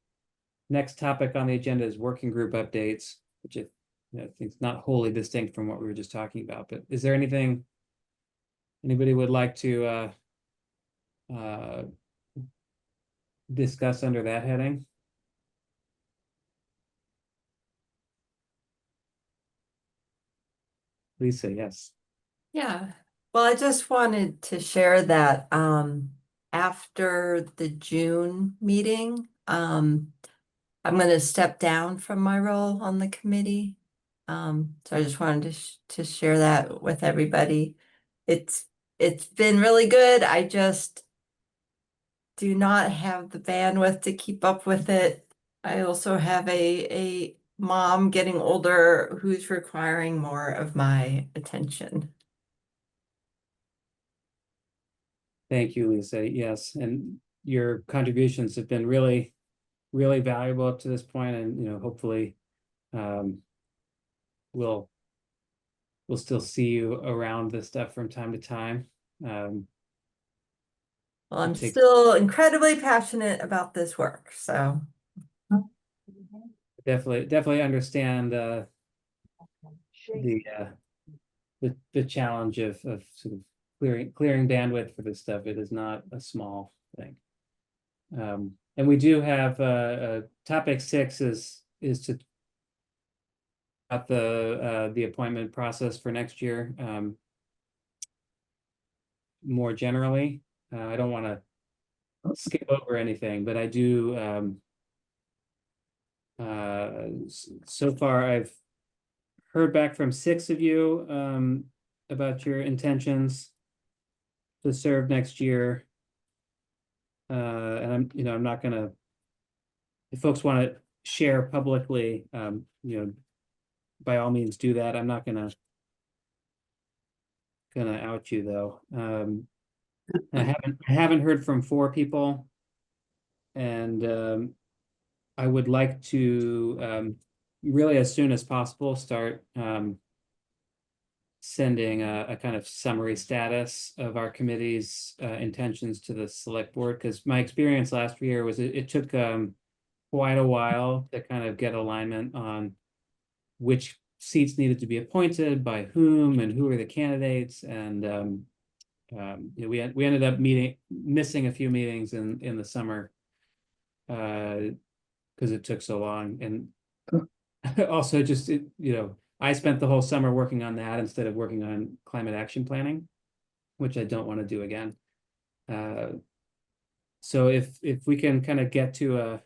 next topic on the agenda is working group updates, which I think is not wholly distinct from what we were just talking about. But is there anything anybody would like to discuss under that heading? Lisa, yes. Yeah, well, I just wanted to share that after the June meeting, I'm going to step down from my role on the committee. So I just wanted to share that with everybody. It's been really good. I just do not have the bandwidth to keep up with it. I also have a mom getting older who's requiring more of my attention. Thank you, Lisa. Yes, and your contributions have been really, really valuable up to this point, and hopefully, um, we'll still see you around this stuff from time to time. Well, I'm Take- still incredibly passionate about this work, so. Definitely understand the challenge of sort of clearing bandwidth for this stuff. It is not a small thing. And we do have topic 6 is to about the appointment process for next year. More generally, I don't want to skip over anything, but I do. So far, I've heard back from 6 of you about your intentions to serve next year. And I'm not gonna, if folks want to share publicly, by all means do that. I'm not gonna out you though. I haven't heard from 4 people, and I would like to really as soon as possible start sending a kind of summary status of our committee's intentions to the select board, because my experience last year was it took quite a while to kind of get alignment on which seats needed to be appointed by whom and who are the candidates, and we ended up missing a few meetings in the summer because it took so long, and also just I spent the whole summer working on that instead of working on climate action planning, which I don't want to do again. So if we can kind of get to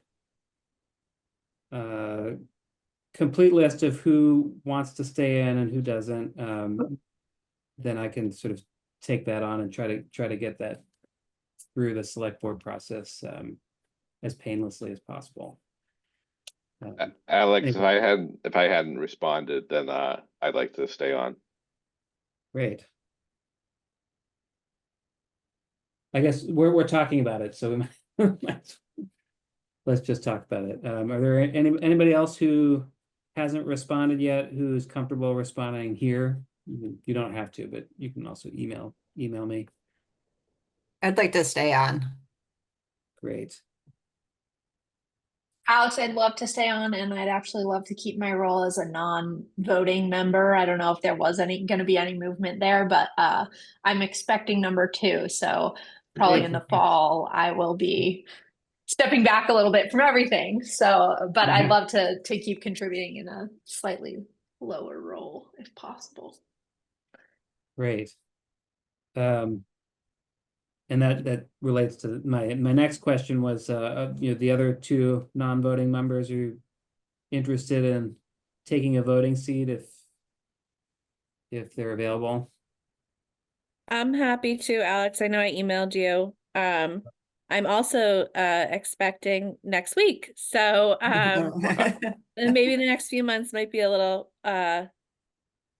a complete list of who wants to stay in and who doesn't, then I can sort of take that on and try to get that through the select board process as painlessly as possible. Alex, if I hadn't responded, then I'd like to stay on. Great. I guess we're talking about it, so let's just talk about it. Are there anybody else who hasn't responded yet who's comfortable responding here? You don't have to, but you can also email me. I'd like to stay on. Great. Alex, I'd love to stay on, and I'd actually love to keep my role as a non-voting member. I don't know if there was going to be any movement there, but I'm expecting number 2. So probably in the fall, I will be stepping back a little bit from everything. So, but I'd love to keep contributing in a slightly lower role if possible. Great. And that relates to my next question was, the other 2 non-voting members are interested in taking a voting seat if they're available. I'm happy to, Alex. I know I emailed you. I'm also expecting next week. So and maybe the next few months might be a little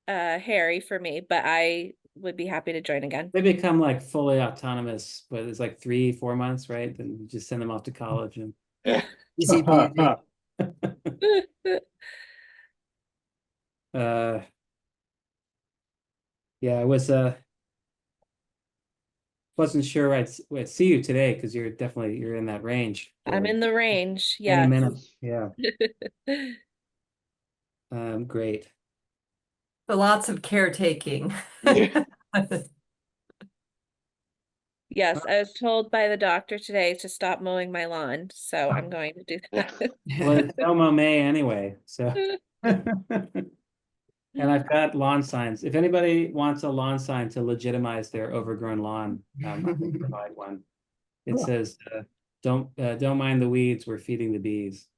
hairy for me, but I would be happy to join again. They become like fully autonomous, but it's like 3-4 months, right? Then you just send them off to college and Easy peasy. Yeah, I wasn't sure I'd see you today because you're in that range. I'm in the range. Any Yeah. minute. Yeah. Great. So lots of caretaking. Yes, I was told by the doctor today to stop mowing my lawn, so I'm going to do that. Well, it's Elmo May anyway, so. And I've got lawn signs. If anybody wants a lawn sign to legitimize their overgrown lawn, I can provide one. It says, don't mind the weeds, we're feeding the bees.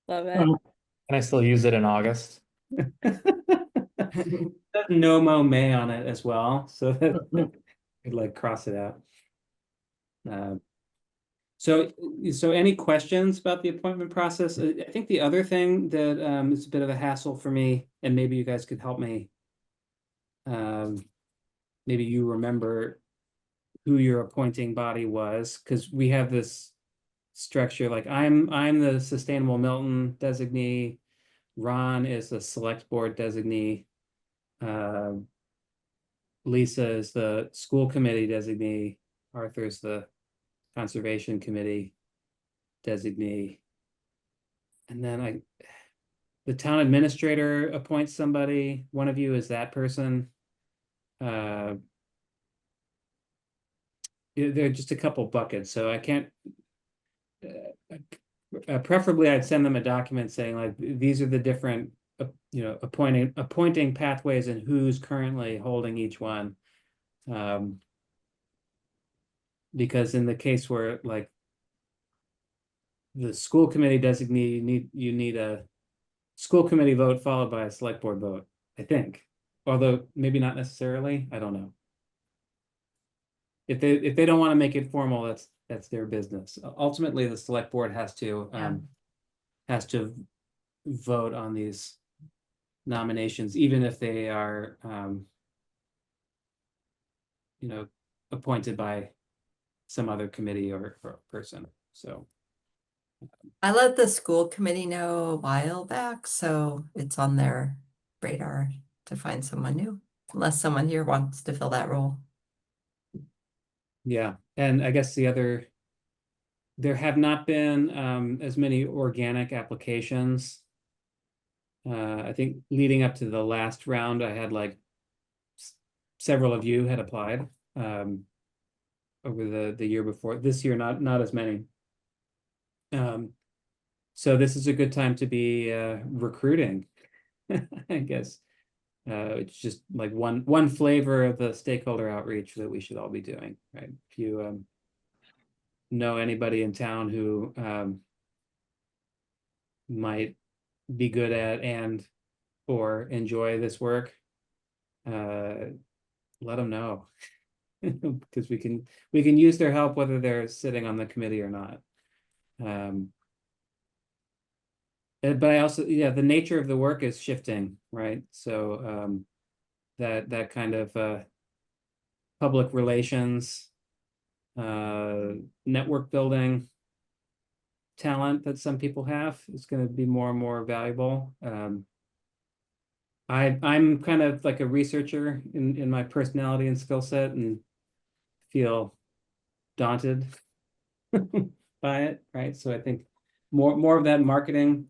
Love it. Can I still use it in August? No Mo May on it as well, so that could like cross it out. So any questions about the appointment process? I think the other thing that is a bit of a hassle for me, and maybe you guys could help me. Maybe you remember who your appointing body was, because we have this structure, like I'm the Sustainable Milton designee, Ron is the Select Board designee, Lisa is the School Committee designee, Arthur's the Conservation Committee designee. And then the town administrator appoints somebody, one of you is that person. There are just a couple buckets, so I can't, preferably I'd send them a document saying like, these are the different, appointing pathways and who's currently holding each one. Because in the case where like the school committee designee, you need a school committee vote followed by a select board vote, I think. Although maybe not necessarily, I don't know. If they don't want to make it formal, that's their business. Ultimately, the select board has to vote on these nominations, even if they are appointed by some other committee or person. So I let the school committee know a while back, so it's on their radar to find someone new, unless someone here wants to fill that role. yeah, and I guess there have not been as many organic applications. I think leading up to the last round, I had like several of you had applied over the year before. This year, not as many. So this is a good time to be recruiting, I guess. It's just like one flavor of the stakeholder outreach that we should all be doing, right? If you know anybody in town who might be good at or enjoy this work, let them know, because we can use their help whether they're sitting on the committee or not. But I also, the nature of the work is shifting, right? So that kind of public relations, network building talent that some people have is going to be more and more valuable. I'm kind of like a researcher in my personality and skill set, and feel daunted by it, right? So I think more of that marketing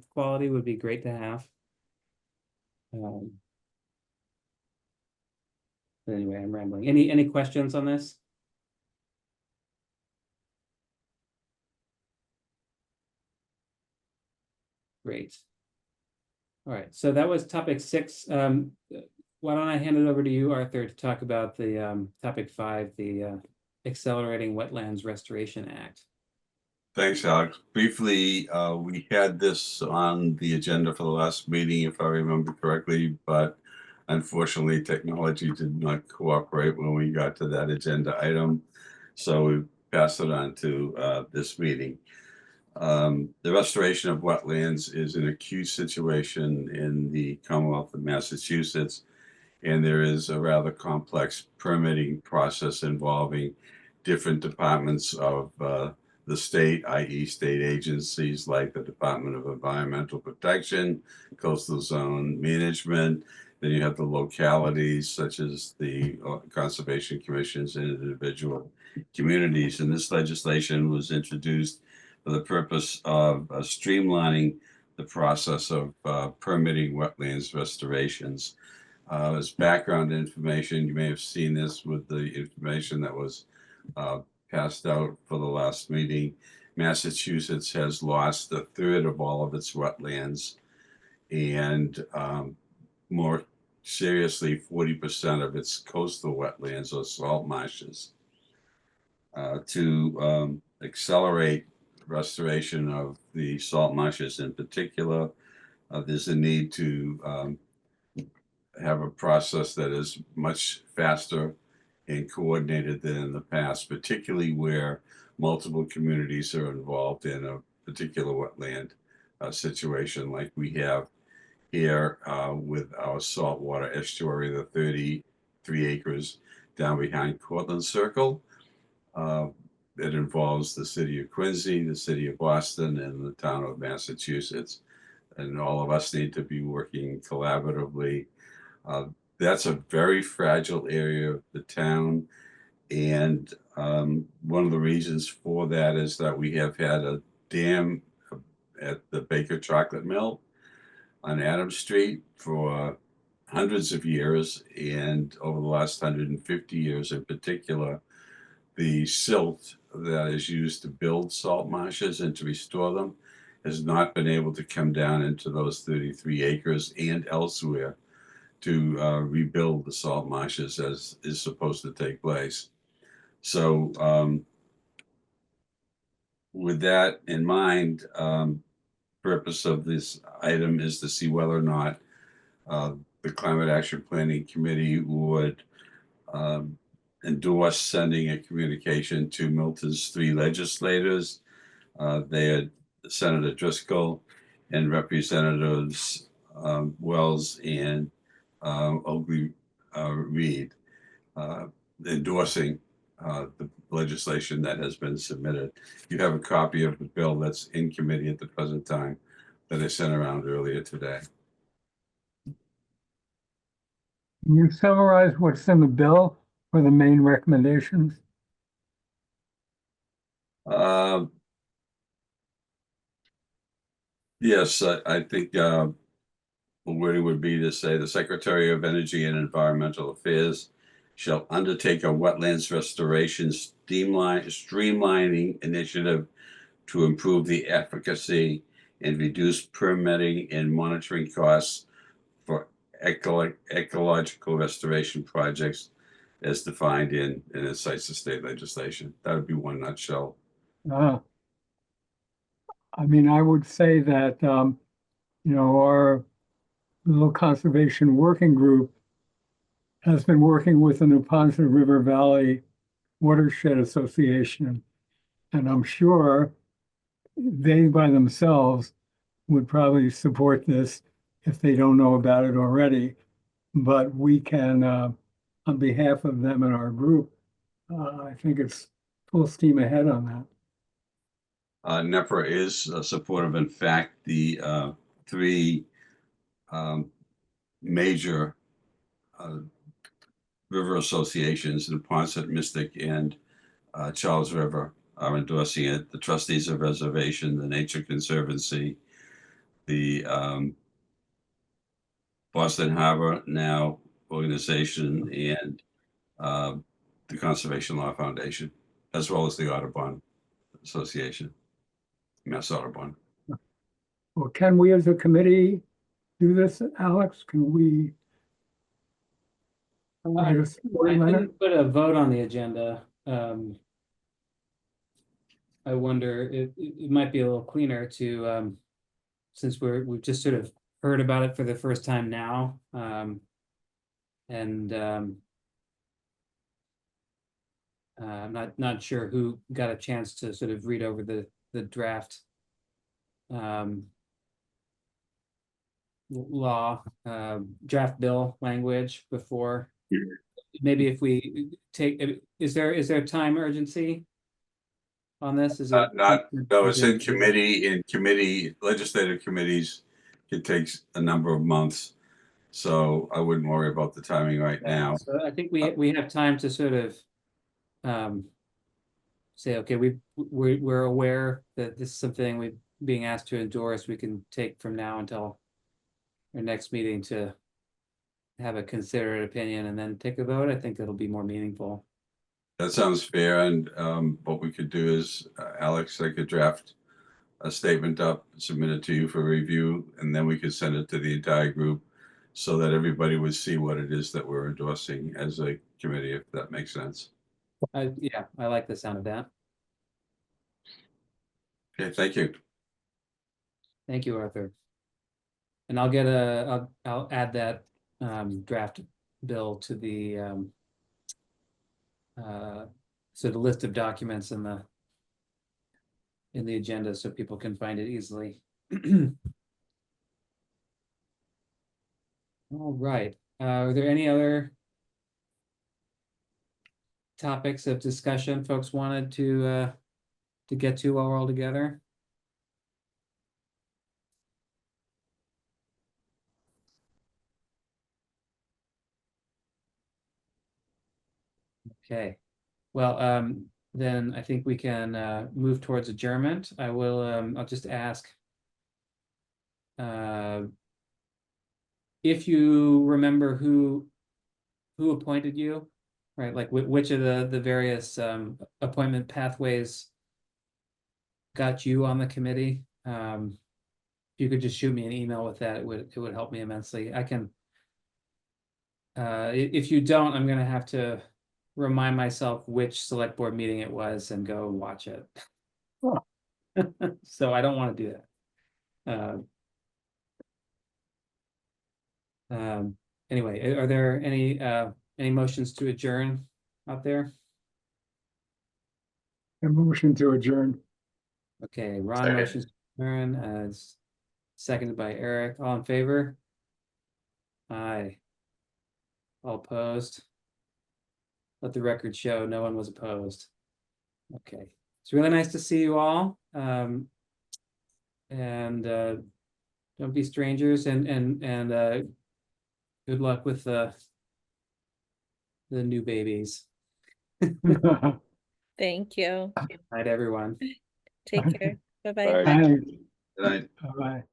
quality would be great to have. But anyway, I'm rambling. Any questions on this? Great. All right, so that was topic 6. Why don't I hand it over to you, Arthur, to talk about the topic 5, the Accelerating Wetlands Restoration Act. Thanks, Alex. Briefly, we had this on the agenda for the last meeting, if I remember correctly, but unfortunately, technology did not cooperate when we got to that agenda item. So we passed it on to this meeting. The restoration of wetlands is an acute situation in the Commonwealth of Massachusetts, and there is a rather complex permitting process involving different departments of the state, i.e. state agencies like the Department of Environmental Protection, Coastal Zone Management. Then you have the localities such as the Conservation Commissions and individual communities. And this legislation was introduced for the purpose of streamlining the process of permitting wetlands restorations. As background information, you may have seen this with the information that was passed out for the last meeting. Massachusetts has lost a third of all of its wetlands, and more seriously, 40% of its coastal wetlands or salt marshes. To accelerate restoration of the salt marshes in particular, there's a need to have a process that is much faster and coordinated than in the past, particularly where multiple communities are involved in a particular wetland situation like we have here with our saltwater estuary, the 33 acres down behind Cortlandt Circle. It involves the city of Quincy, the city of Boston, and the town of Massachusetts. And all of us need to be working collaboratively. That's a very fragile area of the town. And one of the reasons for that is that we have had a dam at the Baker Chocolate Mill on Adams Street for hundreds of years. And over the last 150 years in particular, the silt that is used to build salt marshes and to restore them has not been able to come down into those 33 acres and elsewhere to rebuild the salt marshes as is supposed to take place. So with that in mind, purpose of this item is to see whether or not the Climate Action Planning Committee would endorse sending a communication to Milton's 3 legislators. They had Senator Driscoll and Representatives Wells and Oakley Reed endorsing the legislation that has been submitted. You have a copy of the bill that's in committee at the present time that I sent around earlier today. Can you summarize what's in the bill for the main recommendations? Yes, I think the wording would be to say the Secretary of Energy and Environmental Affairs shall undertake a wetlands restoration streamlining initiative to improve the efficacy and reduce permitting and monitoring costs for ecological restoration projects as defined in the sites of state legislation. That would be one nutshell. I mean, I would say that, our little conservation working group has been working with the Neponset River Valley Watershed Association. And I'm sure they by themselves would probably support this if they don't know about it already. But we can, on behalf of them and our group, I think it's full steam ahead on that. NEPRA is supportive. In fact, the 3 major river associations, the Neponset, Mystic, and Charles River, are endorsing it. The Trustees of Reservation, the Nature Conservancy, the Boston Harbor Now organization, and the Conservation Law Foundation, as well as the Audubon Association, Mass Audubon. Well, can we as a committee do this, Alex? Can we? I didn't put a vote on the agenda. I wonder, it might be a little cleaner to, since we've just sort of heard about it for the first time now. And I'm not sure who got a chance to sort of read over the draft law, draft bill language before. Maybe if we take, is there time urgency on this? Is it No, it's in committee. In committee, legislative committees, it takes a number of months. So I wouldn't worry about the timing right now. So I think we have time to sort of say, okay, we're aware that this is something we're being asked to endorse. We can take from now until our next meeting to have a considerate opinion and then take a vote. I think it'll be more meaningful. That sounds fair. And what we could do is, Alex, I could draft a statement up, submit it to you for review, and then we could send it to the entire group so that everybody would see what it is that we're endorsing as a committee, if that makes sense. Yeah, I like the sound of that. Okay, thank you. Thank you, Arthur. And I'll add that draft bill to the so the list of documents in the agenda so people can find it easily. All right. Are there any other topics of discussion folks wanted to get to while we're all together? Okay, well, then I think we can move towards adjournment. I'll just ask if you remember who appointed you, right? Like which of the various appointment pathways got you on the committee. If you could just shoot me an email with that, it would help me immensely. I can. If you don't, I'm gonna have to remind myself which select board meeting it was and go watch it. Oh. So I don't want to do that. Anyway, are there any motions to adjourn out there? A motion to adjourn. Okay, Ron Second. motions to adjourn, it's seconded by Eric. All in favor? Aye. All opposed? Let the record show no one was opposed. Okay, it's really nice to see you all. And don't be strangers, and good luck with the new babies. Thank you. Night, everyone. Take care. Bye-bye. Bye. Thanks. Good night. Bye-bye.